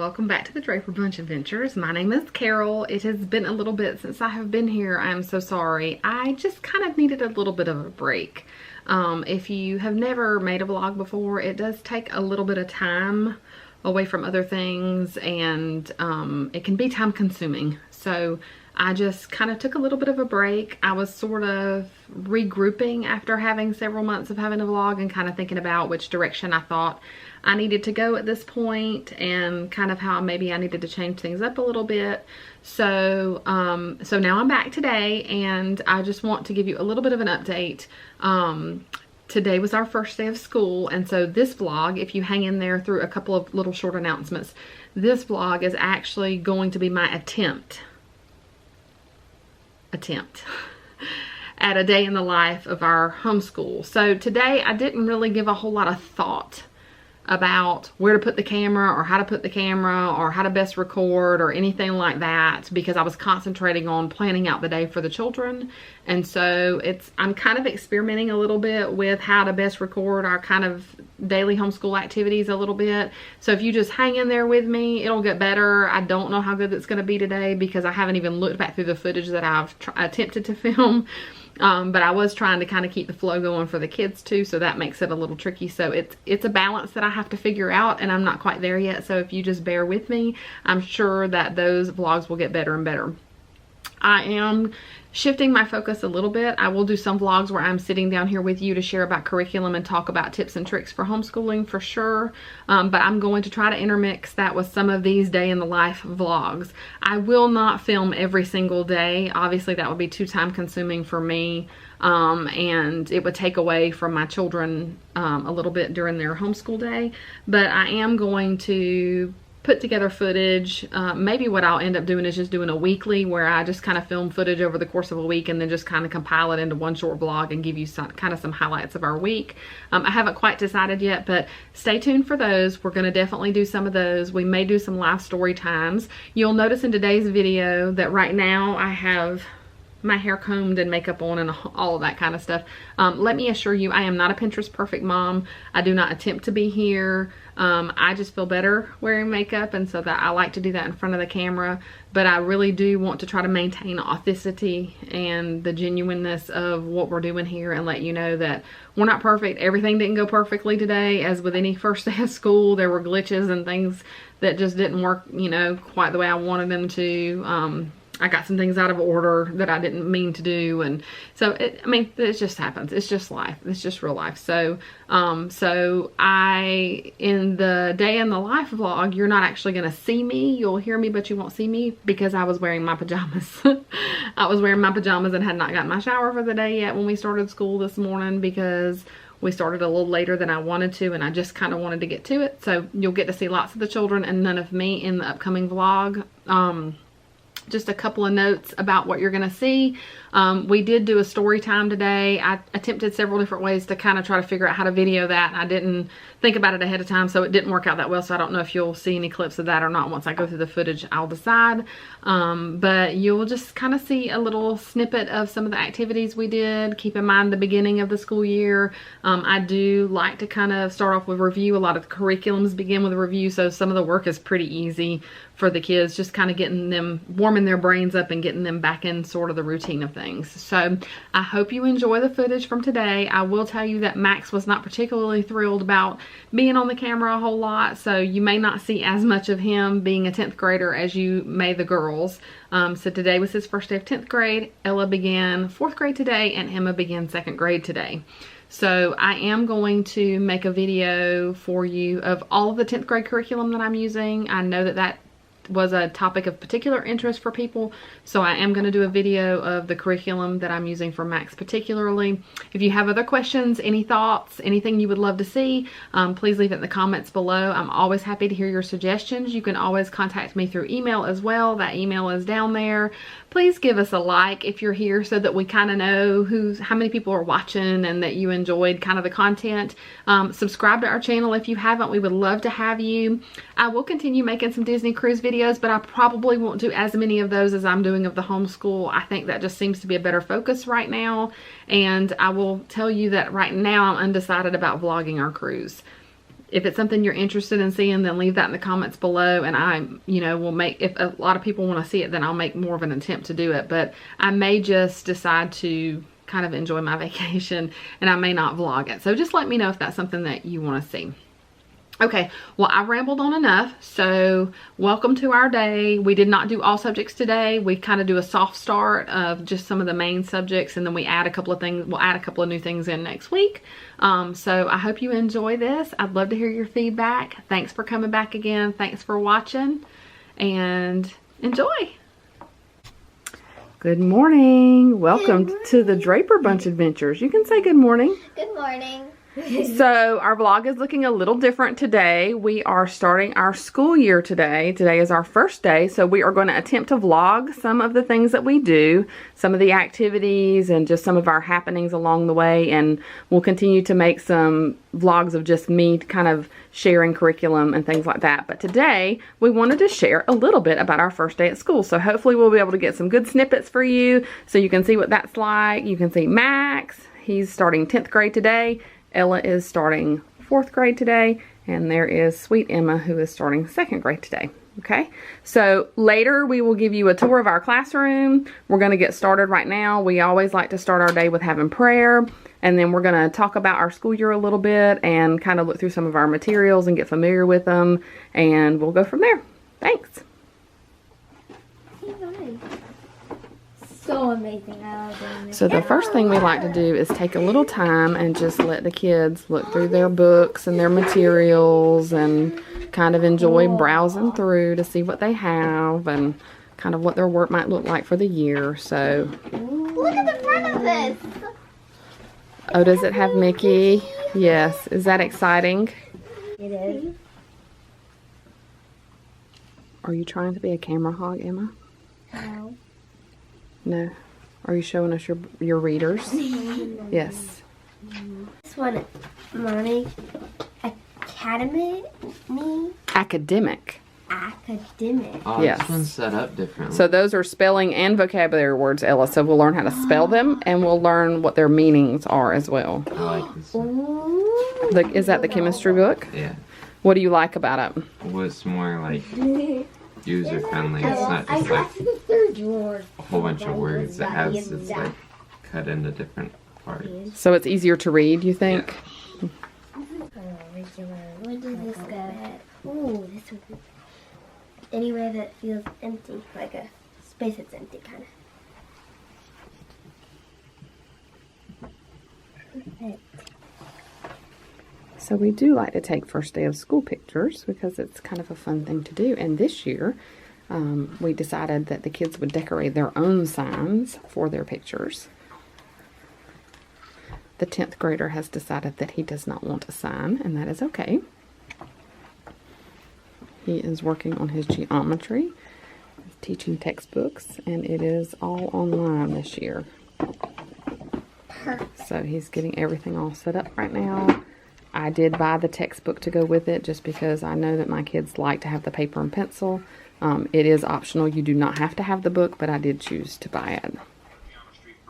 welcome back to the Draper Bunch Adventures. My name is Carol. It has been a little bit since I have been here. I am so sorry. I just kind of needed a little bit of a break. If you have never made a vlog before, it does take a little bit of time away from other things, and it can be time consuming. So I just kind of took a little bit of a break. I was sort of regrouping after having several months of having a vlog and kind of thinking about which direction I thought I needed to go at this point, and kind of how maybe I needed to change things up a little bit. So so now I'm back today, and I just want to give you a little bit of an update. Today was our first day of school, and so this vlog, if you hang in there through a couple of little short announcements, this vlog is actually going to be my attempt at a day in the life of our homeschool. So today I didn't really give a whole lot of thought about where to put the camera or how to put the camera or how to best record or anything like that, because I was concentrating on planning out the day for the children. And so I'm kind of experimenting a little bit with how to best record our kind of daily homeschool activities a little bit. So if you just hang in there with me, it'll get better. I don't know how good it's going to be today because I haven't even looked back through the footage that I've attempted to film. But I was trying to kind of keep the flow going for the kids too, so that makes it a little tricky. So it's a balance that I have to figure out, and I'm not quite there yet. So if you just bear with me, I'm sure that those vlogs will get better and better. I am shifting my focus a little bit. I will do some vlogs where I'm sitting down here with you to share about curriculum and talk about tips and tricks for homeschooling for sure. But I'm going to try to intermix that with some of these day in the life vlogs. I will not film every single day. Obviously that would be too time consuming for me. And it would take away from my children a little bit during their homeschool day. But I am going to put together footage. Maybe what I'll end up doing is just doing a weekly where I just kind of film footage over the course of a week and then just kind of compile it into one short vlog and give you some highlights of our week. I haven't quite decided yet, but stay tuned for those. We're going to definitely do some of those. We may do some live story times. You'll notice in today's video that right now I have my hair combed and makeup on and all of that kind of stuff. Let me assure you, I am not a Pinterest perfect mom. I do not attempt to be here. I just feel better wearing makeup, and so that I like to do that in front of the camera. But I really do want to try to maintain authenticity and the genuineness of what we're doing here, and let you know that we're not perfect. Everything didn't go perfectly today. As with any first day of school, there were glitches and things that just didn't work, you know, quite the way I wanted them to. I got some things out of order that I didn't mean to do, and so it just happens. It's just life. It's just real life. So in the day in the life vlog, you're not actually going to see me. You'll hear me, but you won't see me because I was wearing my pajamas. I was wearing my pajamas and had not gotten my shower for the day yet when we started school this morning, because we started a little later than I wanted to, and I just kind of wanted to get to it. So you'll get to see lots of the children and none of me in the upcoming vlog. Just a couple of notes about what you're going to see. We did do a story time today. I attempted several different ways to kind of try to figure out how to video that, and I didn't think about it ahead of time, so it didn't work out that well. So I don't know if you'll see any clips of that or not. Once I go through the footage, I'll decide. But you'll just kind of see a little snippet of some of the activities we did. Keep in mind the beginning of the school year. I do like to kind of start off with review. A lot of the curriculums begin with a review, so some of the work is pretty easy for the kids, just kind of getting them, warming their brains up and getting them back in sort of the routine of things. So I hope you enjoy the footage from today. I will tell you that Max was not particularly thrilled about being on the camera a whole lot, so you may not see as much of him being a 10th grader as you may the girls. So today was his first day of 10th grade. Ella began 4th grade today, and Emma began 2nd grade today. So I am going to make a video for you of all of the 10th grade curriculum that I'm using. I know that was a topic of particular interest for people, so I am going to do a video of the curriculum that I'm using for Max particularly. If you have other questions, any thoughts, anything you would love to see, please leave it in the comments below. I'm always happy to hear your suggestions. You can always contact me through email as well. That email is down there. Please give us a like if you're here, so that we kind of know how many people are watching and that you enjoyed kind of the content. Subscribe to our channel if you haven't. We would love to have you. I will continue making some Disney cruise videos, but I probably won't do as many of those as I'm doing of the homeschool. I think that just seems to be a better focus right now. And I will tell you that right now I'm undecided about vlogging our cruise. If it's something you're interested in seeing, then leave that in the comments below, and I, will make, if a lot of people want to see it, then I'll make more of an attempt to do it. But I may just decide to kind of enjoy my vacation, and I may not vlog it. So just let me know if that's something that you want to see. Okay, well, I rambled on enough, so welcome to our day. We did not do all subjects today. We kind of do a soft start of just some of the main subjects, and then we add a couple of things. We'll add a couple of new things in next week. So I hope you enjoy this. I'd love to hear your feedback. Thanks for coming back again. Thanks for watching, and enjoy. Good morning. Welcome to the Draper Bunch Adventures. You can say good morning. Good morning. So our vlog is looking a little different today. We are starting our school year today. Today is our first day, so we are going to attempt to vlog some of the things that we do, some of the activities, and just some of our happenings along the way. And we'll continue to make some vlogs of just me kind of sharing curriculum and things like that. But today we wanted to share a little bit about our first day at school. So hopefully we'll be able to get some good snippets for you so you can see what that's like. You can see Max. He's starting 10th grade today. Ella is starting 4th grade today, and there is sweet Emma, who is starting 2nd grade today. Okay, so later we will give you a tour of our classroom. We're going to get started right now. We always like to start our day with having prayer, and then we're going to talk about our school year a little bit and kind of look through some of our materials and get familiar with them, and we'll go from there. Thanks. So amazing. I love doing this. So the first thing we like to do is take a little time and just let the kids look through their books and their materials and kind of enjoy browsing through to see what they have and kind of what their work might look like for the year. So Look at the front of this. oh, does it have Mickey? Yes. Is that exciting? It is. Are you trying to be a camera hog, Emma? No. No. Are you showing us your readers? Yes. This one, Mommy. Academic. Academic. Academic. Oh, Yes. this one's set up differently. So those are spelling and vocabulary words, Ella. So we'll learn how to spell them, and we'll learn what their meanings are as well. I like this one. Ooh. Is that the chemistry book? Yeah. What do you like about it? It was more like user friendly. It's not I just got like to the third drawer. a whole bunch of words. It has it's like cut into different parts. So it's easier to read, you think? Where does this go? Ooh, this one. Anywhere that feels empty, like a space that's empty, kind of. So we do like to take first day of school pictures because it's kind of a fun thing to do. And this year, we decided that the kids would decorate their own signs for their pictures. The 10th grader has decided that he does not want a sign, and that is okay. He is working on his geometry, teaching textbooks, and it is all online this year. So he's getting everything all set up right now. I did buy the textbook to go with it just because I know that my kids like to have the paper and pencil. It is optional. You do not have to have the book, but I did choose to buy it.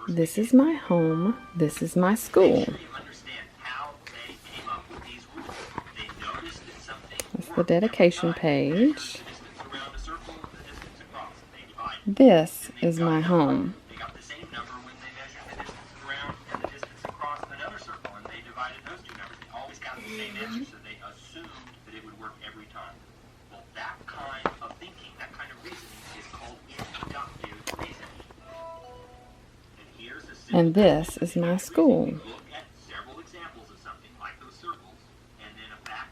This is my home. This is my school. That's the dedication page. This is my home. And this is my school.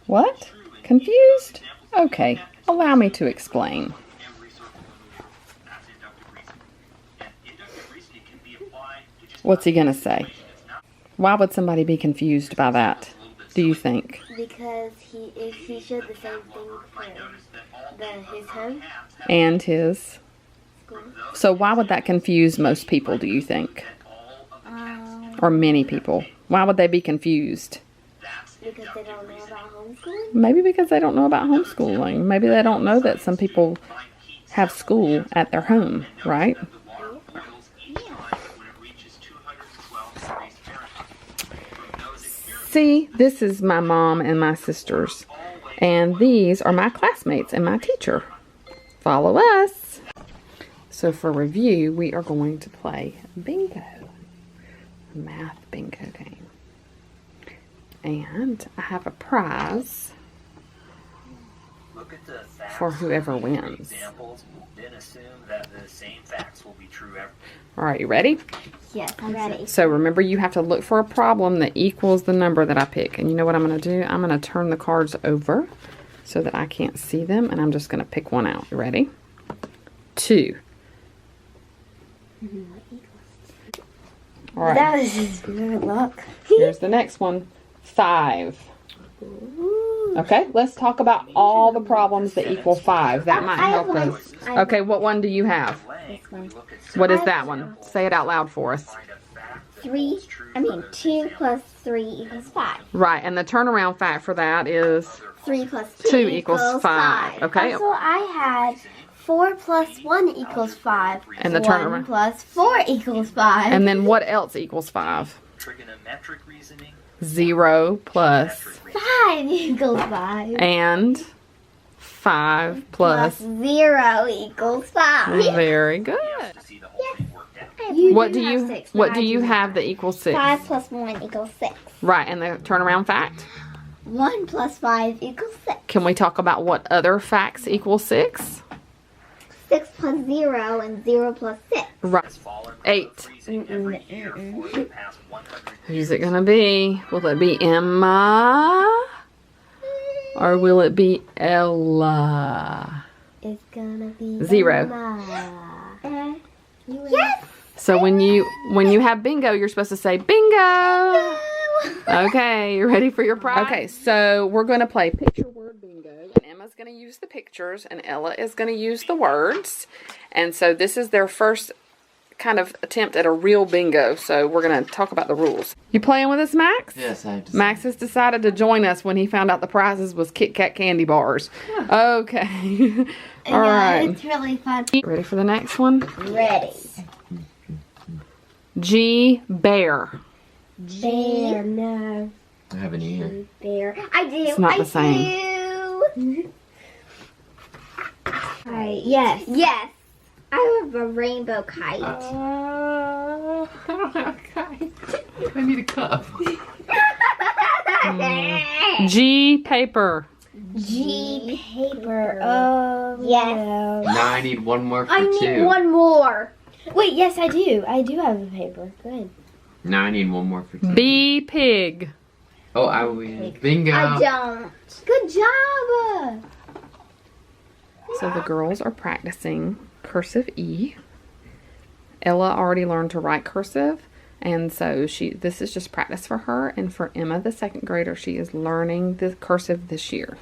What? Confused? Okay, allow me to explain. What's he gonna say? Why would somebody be confused by that, do you think? Because if he showed the same thing for his home And his. school. So why would that confuse most people, do you think? Or many people? Why would they be confused? Because they don't know about homeschooling? Maybe because they don't know about homeschooling. Maybe they don't know that some people have school at their home, right? See, this is my mom and my sisters. And these are my classmates and my teacher. Follow us. So for review, we are going to play bingo. A math bingo game. And I have a prize for whoever wins. Then assume that the same facts will be true every. All right, you ready? Yes, I'm ready. So remember, you have to look for a problem that equals the number that I pick. And you know what I'm going to do? I'm going to turn the cards over so that I can't see them. And I'm just going to pick one out. You ready? 2. All right. That was just good luck. Here's the next one. 5. Okay, let's talk about all the problems that equal 5. That might help us. Okay, what one do you have? What is that one? Say it out loud for us. 2 plus 3 equals 5. Right, and the turnaround fact for that is 3 plus 2 equals 5. Okay. Also, I had 4 plus 1 equals 5. And the 1 turnaround. plus 4 equals 5. And then what else equals 5? Trigonometric reasoning. 0 plus 5 equals 5. and 5 plus. 0 equals 5. Very good. To see the whole thing worked out. What do you have that equals 6? 5 plus 1 equals 6. Right, and the turnaround fact? 1 plus 5 equals 6. Can we talk about what other facts equal 6? 6 plus 0 and 0 plus 6. Right. 8. Every year for the past 100 Who's it gonna be? Will it be Emma? Or will it be Ella? It's gonna be 0. Yes! So when you have bingo, you're supposed to say bingo. Okay, you ready for your prize? Okay, so we're gonna play picture word bingo, and Emma's gonna use the pictures, and Ella is gonna use the words. And so this is their first kind of attempt at a real bingo. So we're gonna talk about the rules. You playing with us, Max? Yes, I have to. Max has decided to join us when he found out the prizes was Kit Kat candy bars. Okay. All right. It's really fun. Ready for the next one? Ready. G, bear. Bear, no. I have an ear. Bear. I do. It's not the same. Do. Yes. Yes. I have a rainbow kite. I don't have a kite. I need a cup. G, paper. G paper. Oh, yes. No. Now I need one more for I 2. need one more. Wait, yes, I do. I do have a paper. Good. Now I need one more for 2. B, pig. Oh, I win. Bingo. I don't. Good job. So the girls are practicing cursive E. Ella already learned to write cursive, and so this is just practice for her. And for Emma, the 2nd grader, she is learning the cursive this year.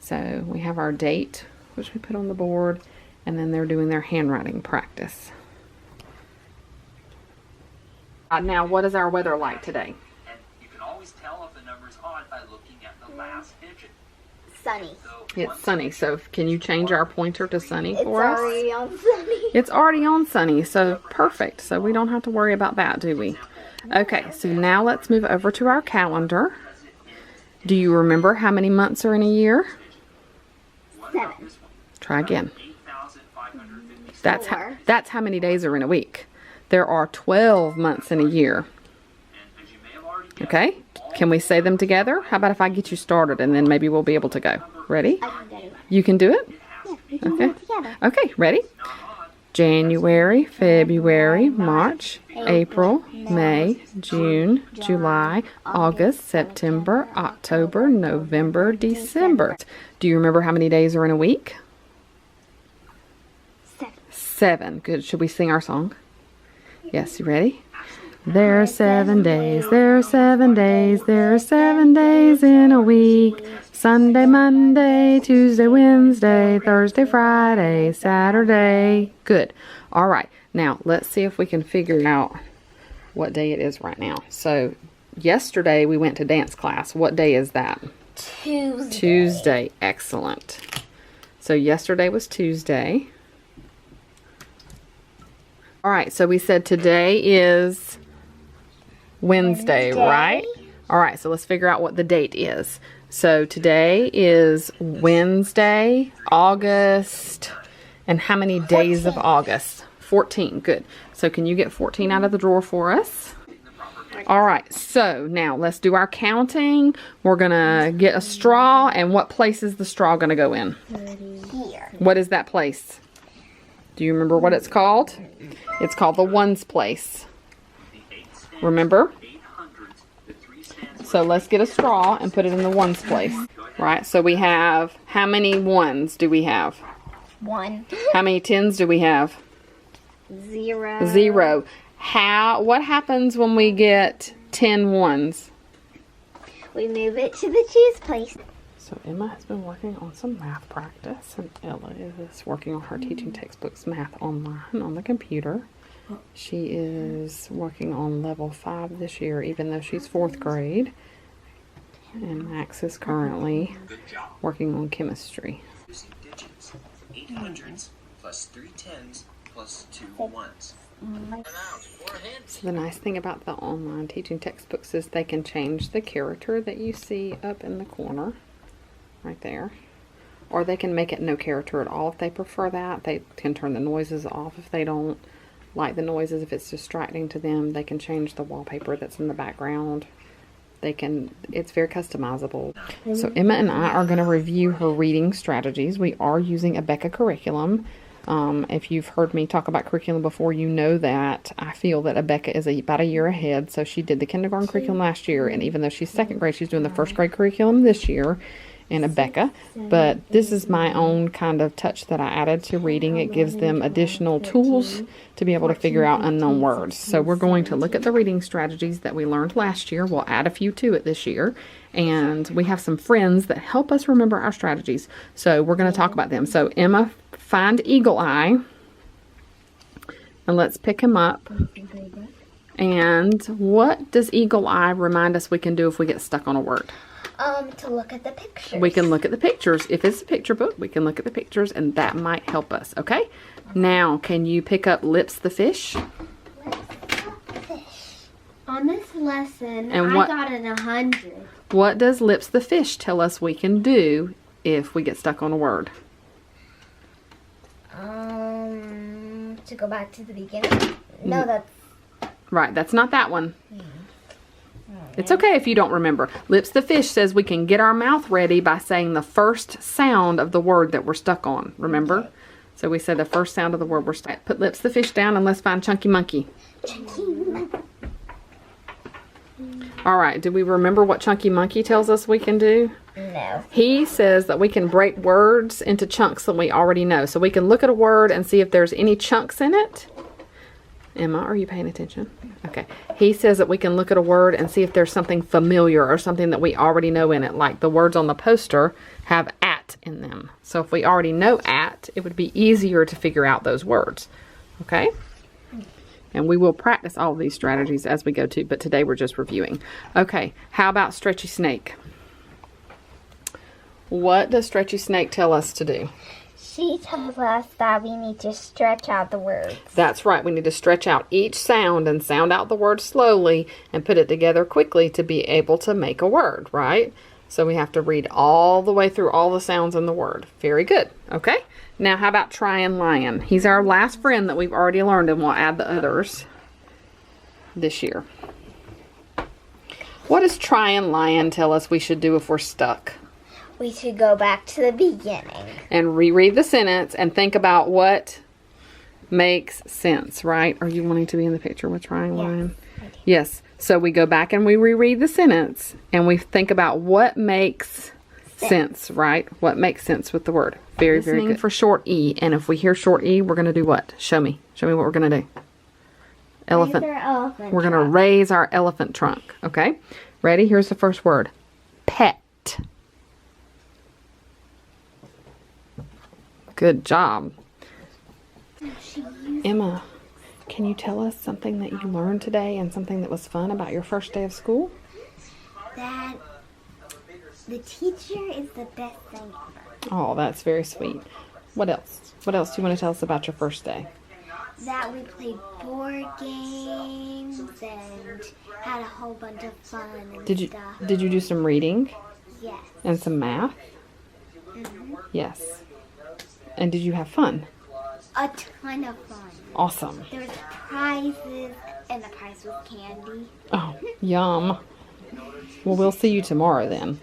So we have our date, which we put on the board, and then they're doing their handwriting practice. Now, what is our weather like today? And you can always tell if the number's odd by looking at the last digit. Sunny. So It's sunny, so can you change our pointer to sunny It's for us? already on sunny. It's already on sunny, so perfect. So we don't have to worry about that, do we? Okay, so now let's move over to our calendar. Do you remember how many months are in a year? 7. Try again. 8,550. That's how many days are in a week. There are 12 months in a year. And as you may have already guessed, Okay, can we say them together? How about if I get you started and then maybe we'll be able to go. Ready? I can get it. You can do it? We can do Okay. it together. Okay, ready? January, February, March, April, May, June, July, August, September, October, November, December. Do you remember how many days are in a week? 7. 7. Good. Should we sing our song? Yes, you ready? There are 7 days, there are 7 days, there are 7 days in a week. Sunday, Monday, Tuesday, Wednesday, Thursday, Friday, Saturday. Good. All right. Now, let's see if we can figure out what day it is right now. So, yesterday we went to dance class. What day is that? Tuesday. Tuesday. Excellent. So, yesterday was Tuesday. All right. So, we said today is Wednesday, right? All right, so let's figure out what the date is. So today is Wednesday, August, and how many days of August? 14, good. So can you get 14 out of the drawer for us? All right, so now let's do our counting. We're gonna get a straw, and what place is the straw gonna go in? Here. What is that place? Do you remember what it's called? It's called the ones place. Remember? So let's get a straw and put it in the ones place. Right, so we have, how many ones do we have? 1. How many tens do we have? 0. 0. What happens when we get 10 ones? We move it to the choose place. So Emma has been working on some math practice, and Ella is working on her teaching textbooks math online on the computer. She is working on level 5 this year, even though she's 4th grade. And Max is currently working on chemistry. Using digits. 8 hundreds plus 3 tens plus 2 ones. So the nice thing about the online teaching textbooks is they can change the character that you see up in the corner, right there. Or they can make it no character at all if they prefer that. They can turn the noises off if they don't like the noises. If it's distracting to them, they can change the wallpaper that's in the background. It's very customizable. So Emma and I are going to review her reading strategies. We are using a Becca curriculum. If you've heard me talk about curriculum before, you know that I feel that Becca is about a year ahead. So she did the kindergarten curriculum last year, and even though she's 2nd grade, she's doing the 1st grade curriculum this year in Becca. But this is my own kind of touch that I added to reading. It gives them additional tools to be able to figure out unknown words. So we're going to look at the reading strategies that we learned last year. We'll add a few to it this year. And we have some friends that help us remember our strategies. So we're going to talk about them. So Emma, find Eagle Eye. And let's pick him up. And what does Eagle Eye remind us we can do if we get stuck on a word? To look at the pictures. We can look at the pictures. If it's a picture book, we can look at the pictures, and that might help us, okay? Now, can you pick up Lips the fish? On this lesson, And I got an 100. What does Lips the fish tell us we can do if we get stuck on a word? To go back to the beginning? No, that's... Right, that's not that one. It's okay if you don't remember. Lips the fish says we can get our mouth ready by saying the first sound of the word that we're stuck on. Remember? Okay. So we said the first sound of the word we're stuck. Put Lips the fish down and let's find Chunky Monkey. All right, do we remember what Chunky Monkey tells us we can do? No. He says that we can break words into chunks that we already know. So we can look at a word and see if there's any chunks in it. Emma, are you paying attention? Okay. He says that we can look at a word and see if there's something familiar or something that we already know in it. Like the words on the poster have at in them. So if we already know at, it would be easier to figure out those words. Okay? And we will practice all of these strategies as we go too, but today we're just reviewing. Okay, how about Stretchy Snake? What does Stretchy Snake tell us to do? She tells us that we need to stretch out the words. That's right. We need to stretch out each sound and sound out the word slowly and put it together quickly to be able to make a word, right? So we have to read all the way through all the sounds in the word. Very good. Okay. Now how about Try and Lion? He's our last friend that we've already learned, and we'll add the others this year. What does Try and Lion tell us we should do if we're stuck? We should go back to the beginning. And reread the sentence and think about what makes sense, right? Are you wanting to be in the picture with Try and Lion? Yes. So we go back and we reread the sentence and we think about what makes sense, right? What makes sense with the word. Very, very good. For short E. And if we hear short E, we're going to do what? Show me. Show me what we're going to do. Elephant. We're going to raise our elephant trunk. Okay? Ready? Here's the first word. Pet. Good job. Emma, can you tell us something that you learned today and something that was fun about your first day of school? That the teacher is the best thing ever. Oh, that's very sweet. What else? What else do you want to tell us about your first day? That we played board games games and had a whole bunch of fun and Did you stuff. did you do some reading Yes. and some math? Yes. And did you have fun? A ton of fun. Awesome. There was prizes, and the prize was candy. Oh, yum. Well, we'll see you tomorrow then.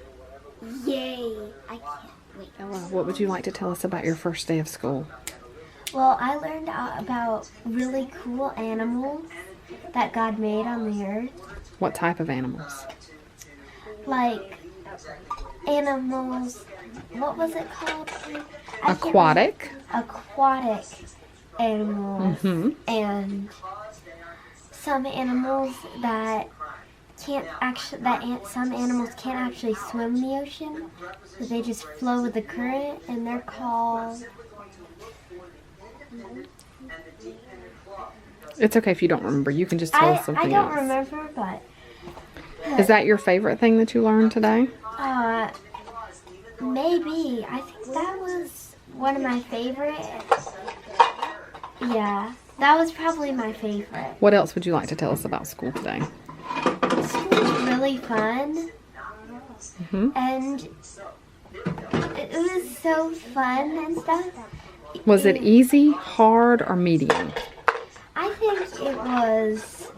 Yay! I can't wait. Ella, what would you like to tell us about your first day of school? Well, I learned about really cool animals that God made on the earth. What type of animals? Like animals, what was it called? I can't Aquatic. remember. Aquatic animals. Mm-hmm. And some animals that some animals can't actually swim in the ocean, but they just flow with the current, and they're called. It's okay if you don't remember. You can just tell us something I don't else. remember, but Is that your favorite thing that you learned today? maybe. I think that was one of my favorites. Yeah, that was probably my favorite. What else would you like to tell us about school today? School was really fun, and it was so fun and stuff. Was it easy, hard, or medium? I think it was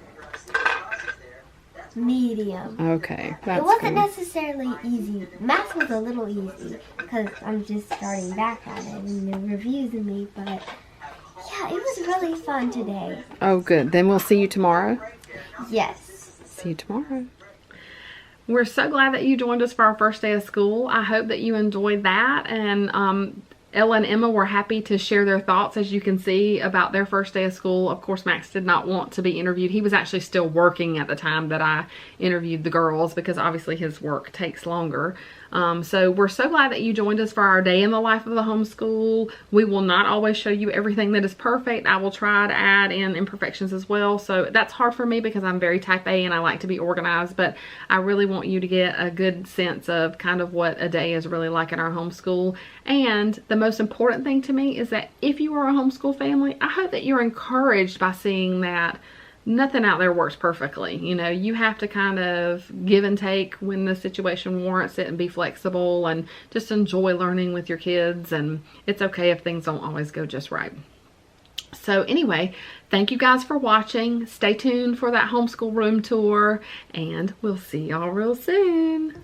medium. Okay, that's It wasn't good. necessarily easy. Math was a little easy because I'm just starting back at it and they're reviewing me, but yeah, it was really fun today. Oh, good. Then we'll see you tomorrow. Yes. See you tomorrow. We're so glad that you joined us for our first day of school. I hope that you enjoyed that, and Ella and Emma were happy to share their thoughts, as you can see, about their first day of school. Of course, Max did not want to be interviewed. He was actually still working at the time that I interviewed the girls, because obviously his work takes longer. So we're so glad that you joined us for our day in the life of the homeschool. We will not always show you everything that is perfect. I will try to add in imperfections as well. So that's hard for me because I'm very type A and I like to be organized, but I really want you to get a good sense of kind of what a day is really like in our homeschool. And the most important thing to me is that if you are a homeschool family, I hope that you're encouraged by seeing that nothing out there works perfectly. You know, you have to kind of give and take when the situation warrants it and be flexible and just enjoy learning with your kids. And it's okay if things don't always go just right. So anyway, thank you guys for watching. Stay tuned for that homeschool room tour, and we'll see y'all real soon.